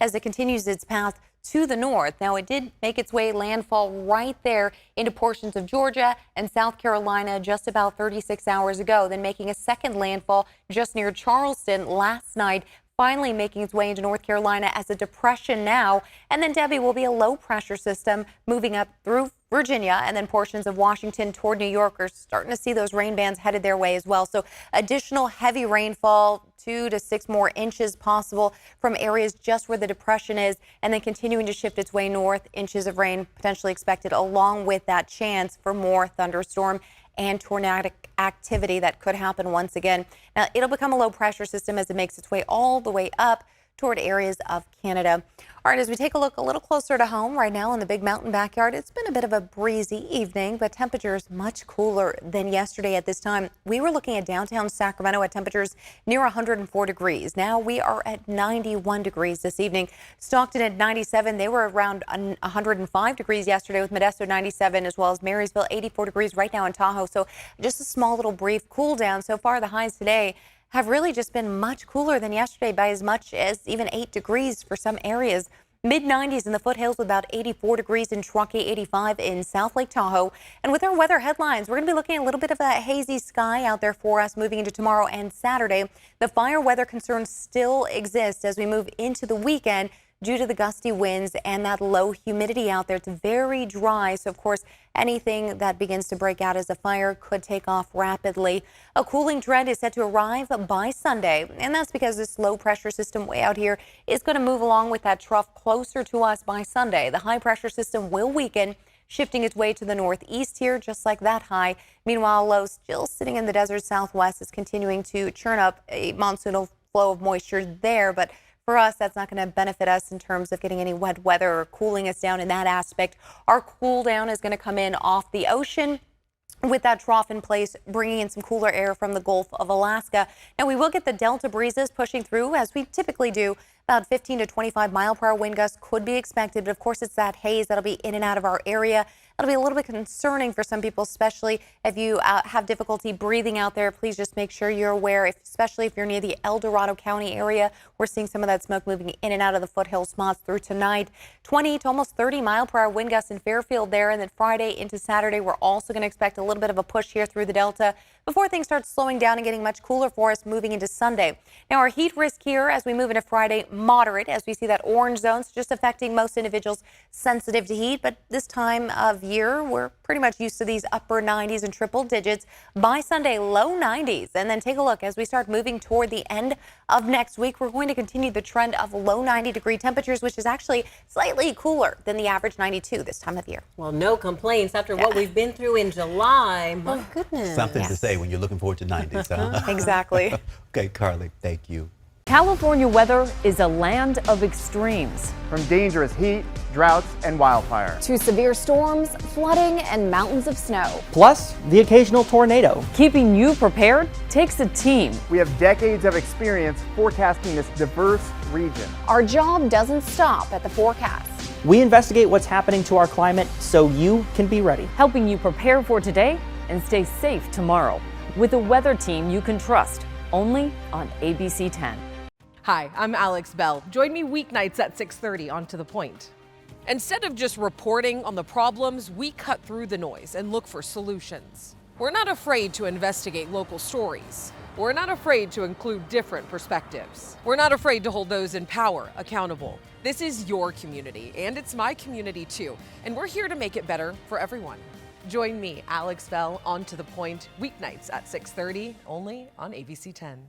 as it continues its path to the north. Now, it did make its way landfall right there into portions of Georgia and South Carolina just about 36 hours ago, then making a second landfall just near Charleston last night, finally making its way into North Carolina as a depression now. And then Debbie will be a low pressure system moving up through Virginia and then portions of Washington toward New York. Are starting to see those rain bands headed their way as well. So additional heavy rainfall, 2 to 6 more inches possible from areas just where the depression is, and then continuing to shift its way north. Inches of rain potentially expected, along with that chance for more thunderstorm and tornadic activity that could happen once again. Now, it'll become a low pressure system as it makes its way all the way up toward areas of Canada. All right, as we take a look a little closer to home right now in the Big Mountain backyard, it's been a bit of a breezy evening, but temperatures much cooler than yesterday at this time. We were looking at downtown Sacramento at temperatures near 104 degrees. Now we are at 91 degrees this evening. Stockton at 97. They were around 105 degrees yesterday with Modesto 97, as well as Marysville 84 degrees right now in Tahoe. So just a small little brief cool down. So far, the highs today have really just been much cooler than yesterday by as much as even 8 degrees for some areas. Mid-90s in the foothills with about 84 degrees in Truckee, 85 in South Lake Tahoe. And with our weather headlines, we're going to be looking at a little bit of a hazy sky out there for us moving into tomorrow and Saturday. The fire weather concerns still exist as we move into the weekend due to the gusty winds and that low humidity out there. It's very dry. So, of course, anything that begins to break out as a fire could take off rapidly. A cooling trend is set to arrive by Sunday, and that's because this low pressure system way out here is going to move along with that trough closer to us by Sunday. The high pressure system will weaken, shifting its way to the northeast here, just like that high. Meanwhile, low still sitting in the desert southwest is continuing to churn up a monsoonal flow of moisture there, but for us, that's not going to benefit us in terms of getting any wet weather or cooling us down in that aspect. Our cool down is going to come in off the ocean with that trough in place, bringing in some cooler air from the Gulf of Alaska. Now, we will get the Delta breezes pushing through as we typically do. About 15 to 25 mile per hour wind gusts could be expected, but of course it's that haze that'll be in and out of our area. That'll be a little bit concerning for some people, especially if you have difficulty breathing out there. Please just make sure you're aware, especially if you're near the El Dorado County area. We're seeing some of that smoke moving in and out of the foothill spots through tonight. 20 to almost 30 mile per hour wind gusts in Fairfield there. And then Friday into Saturday, we're also going to expect a little bit of a push here through the Delta before things start slowing down and getting much cooler for us moving into Sunday. Now, our heat risk here as we move into Friday, moderate, as we see that orange zone, so just affecting most individuals sensitive to heat. But this time of year, we're pretty much used to these upper 90s and triple digits. By Sunday, low 90s. And then take a look as we start moving toward the end of next week. We're going to continue the trend of low 90-degree temperatures, which is actually slightly cooler than the average 92 this time of year. Well, no complaints after what we've been through in July. My goodness. Something to say when you're looking forward to 90s, huh? Exactly. Okay, Carly, thank you. California weather is a land of extremes. From dangerous heat, droughts, and wildfire. To severe storms, flooding, and mountains of snow. Plus, the occasional tornado. Keeping you prepared takes a team. We have decades of experience forecasting this diverse region. Our job doesn't stop at the forecast. We investigate what's happening to our climate so you can be ready. Helping you prepare for today and stay safe tomorrow. With a weather team you can trust, only on ABC 10. Hi, I'm Alex Bell. Join me weeknights at 6:30 on To The Point. Instead of just reporting on the problems, we cut through the noise and look for solutions. We're not afraid to investigate local stories. We're not afraid to include different perspectives. We're not afraid to hold those in power accountable. This is your community, and it's my community too, and we're here to make it better for everyone. Join me, Alex Bell, on To The Point, weeknights at 6:30, only on ABC 10.